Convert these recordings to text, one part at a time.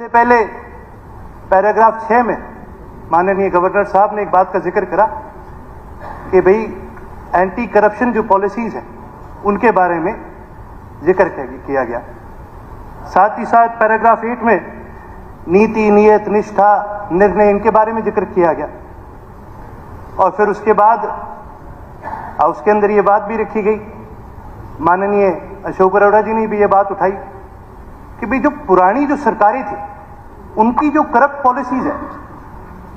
सबसे पहले पैराग्राफ 6 में माननीय गवर्नर साहब ने एक बात का जिक्र करा कि भाई एंटी करप्शन जो पॉलिसीज हैं उनके बारे में जिक्र किया गया। साथ ही साथ पैराग्राफ 8 में नीति, नियत, निष्ठा, निर्णय इनके बारे में जिक्र किया गया। और फिर उसके बाद उसके अंदर ये बात भी रखी गई, माननीय अशोक अरोड़ा जी ने भी ये बात उठाई कि भाई जो पुरानी जो सरकारें थी उनकी जो करप्ट पॉलिसीज है,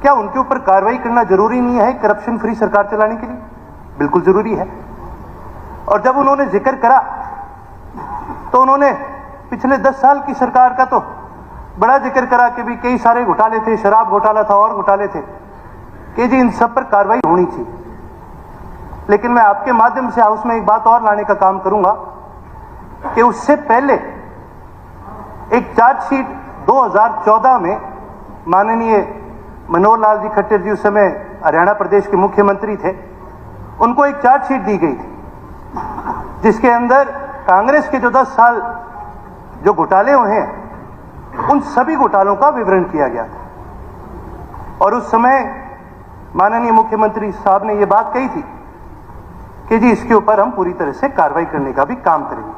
क्या उनके ऊपर कार्रवाई करना जरूरी नहीं है करप्शन फ्री सरकार चलाने के लिए? बिल्कुल जरूरी है। और जब उन्होंने जिक्र करा तो उन्होंने पिछले 10 साल की सरकार का तो बड़ा जिक्र करा कि भी कई सारे घोटाले थे, शराब घोटाला था और घोटाले थे कि जी इन सब पर कार्रवाई होनी चाहिए। लेकिन मैं आपके माध्यम से हाउस में एक बात और लाने का काम करूंगा कि उससे पहले एक चार्जशीट 2014 में माननीय मनोहर लाल जी खट्टर जी उस समय हरियाणा प्रदेश के मुख्यमंत्री थे, उनको एक चार्जशीट दी गई थी जिसके अंदर कांग्रेस के जो 10 साल जो घोटाले हुए हैं उन सभी घोटालों का विवरण किया गया था। और उस समय माननीय मुख्यमंत्री साहब ने यह बात कही थी कि जी इसके ऊपर हम पूरी तरह से कार्रवाई करने का भी काम करेंगे।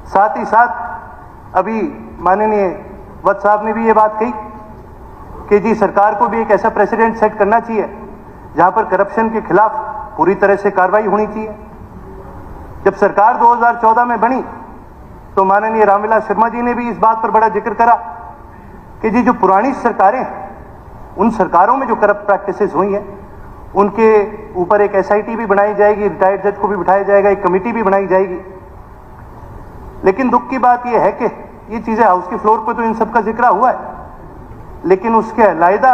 साथ ही साथ अभी माननीय वत्स साहब ने भी ये बात कही कि जी सरकार को भी एक ऐसा प्रेसिडेंट सेट करना चाहिए जहां पर करप्शन के खिलाफ पूरी तरह से कार्रवाई होनी चाहिए। जब सरकार 2014 में बनी तो माननीय रामविलास शर्मा जी ने भी इस बात पर बड़ा जिक्र करा कि जी जो पुरानी सरकारें उन सरकारों में जो करप्ट प्रैक्टिसेस हुई हैं उनके ऊपर एक एसआईटी भी बनाई जाएगी, रिटायर्ड जज को भी बिठाया जाएगा, एक कमेटी भी बनाई जाएगी। लेकिन दुख की बात यह है कि ये चीजें हाउस के फ्लोर पर तो इन सब का जिक्र हुआ है, लेकिन उसके अलग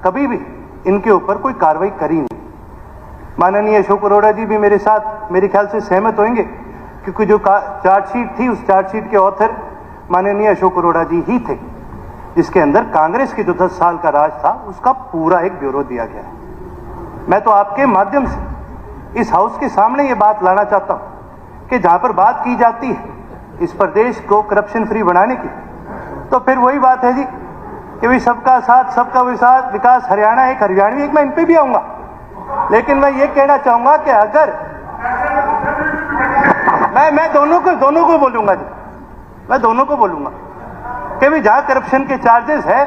कभी भी इनके ऊपर कोई कार्रवाई करी नहीं। माननीय अशोक अरोड़ा जी भी मेरे साथ मेरे ख्याल से सहमत होंगे क्योंकि जो चार्जशीट थी उस चार्जशीट के ऑथर माननीय अशोक अरोड़ा जी ही थे, जिसके अंदर कांग्रेस के जो 10 साल का राज था उसका पूरा एक ब्यूरो दिया गया है। मैं तो आपके माध्यम से इस हाउस के सामने ये बात लाना चाहता हूं कि जहां पर बात की जाती है इस प्रदेश को करप्शन फ्री बनाने की, तो फिर वही बात है जी कि भाई सबका साथ सबका विकास, हरियाणा एक हरियाणवी एक, मैं इन पे भी आऊंगा। लेकिन मैं ये कहना चाहूंगा कि अगर मैं दोनों को बोलूंगा जी, मैं दोनों को बोलूंगा कि भाई जहां करप्शन के चार्जेस है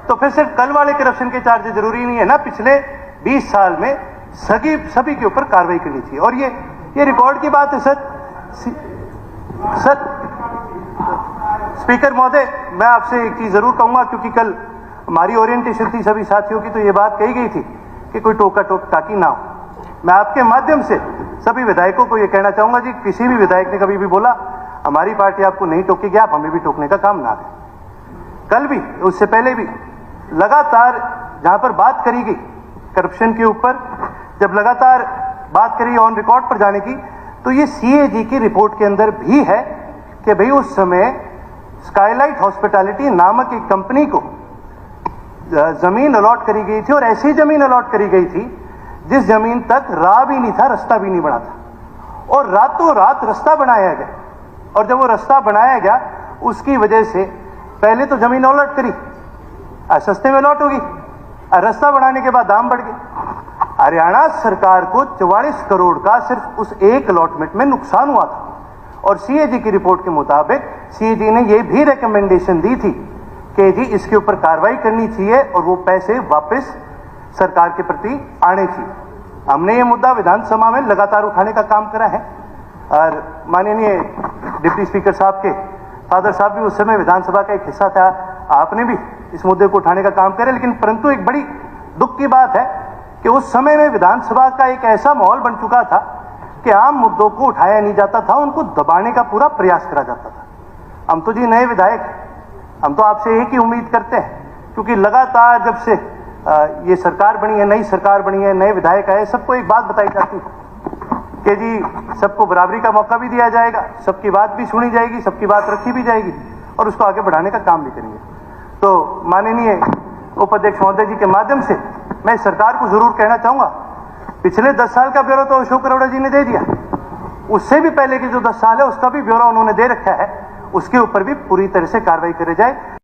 तो फिर सिर्फ कल वाले करप्शन के चार्जेस जरूरी नहीं है ना, पिछले 20 साल में सभी के ऊपर कार्रवाई करनी चाहिए। और ये रिकॉर्ड की बात है सर स्पीकर महोदय, मैं आपसे एक चीज जरूर कहूंगा क्योंकि कल हमारी ओरिएंटेशन थी सभी साथियों की, तो ये बात कही गई थी कि कोई टोका टोक ताकि ना हो। मैं आपके माध्यम से सभी विधायकों को यह कहना चाहूंगा जी, किसी भी विधायक ने कभी भी बोला हमारी पार्टी आपको नहीं टोकेगी, आप हमें भी टोकने का काम ना करें। कल भी उससे पहले भी लगातार जहां पर बात करी गई करप्शन के ऊपर, जब लगातार बात करी ऑन रिकॉर्ड पर जाने की, तो ये सीएजी की रिपोर्ट के अंदर भी है कि भाई उस समय स्काईलाइट हॉस्पिटैलिटी नामक एक कंपनी को जमीन अलॉट करी गई थी और ऐसी जमीन अलॉट करी गई थी जिस जमीन तक राह भी नहीं था, रास्ता भी नहीं बना था, और रातों रात रास्ता बनाया गया। और जब वो रास्ता बनाया गया उसकी वजह से पहले तो जमीन अलॉट करी, सस्ते में अलॉट होगी, रास्ता बनाने के बाद दाम बढ़ गए। हरियाणा सरकार को 44 करोड़ का सिर्फ उस एक अलॉटमेंट में नुकसान हुआ था। और सीएजी की रिपोर्ट के मुताबिक सीएजी ने यह भी रिकमेंडेशन दी थी कि जी इसके ऊपर कार्रवाई करनी चाहिए और वो पैसे वापस सरकार के प्रति आने चाहिए। हमने ये मुद्दा विधानसभा में लगातार उठाने का काम करा है और माननीय डिप्टी स्पीकर साहब के फादर साहब भी उस समय विधानसभा का एक हिस्सा था, आपने भी इस मुद्दे को उठाने का काम करे। लेकिन परंतु एक बड़ी दुख की बात है कि उस समय में विधानसभा का एक ऐसा माहौल बन चुका था कि आम मुद्दों को उठाया नहीं जाता था, उनको दबाने का पूरा प्रयास करा जाता था। हम तो जी नए विधायक, हम तो आपसे एक ही उम्मीद करते हैं क्योंकि लगातार जब से ये सरकार बनी है, नई सरकार बनी है, नए विधायक आए, सबको एक बात बताई जाती है कि जी सबको बराबरी का मौका भी दिया जाएगा, सबकी बात भी सुनी जाएगी, सबकी बात रखी भी जाएगी और उसको आगे बढ़ाने का काम भी करेंगे। तो माननीय उपाध्यक्ष महोदय जी के माध्यम से मैं सरकार को जरूर कहना चाहूंगा, पिछले 10 साल का ब्यौरा तो अशोक अरोड़ा जी ने दे दिया, उससे भी पहले के जो 10 साल है उसका भी ब्यौरा उन्होंने दे रखा है, उसके ऊपर भी पूरी तरह से कार्रवाई करे जाए।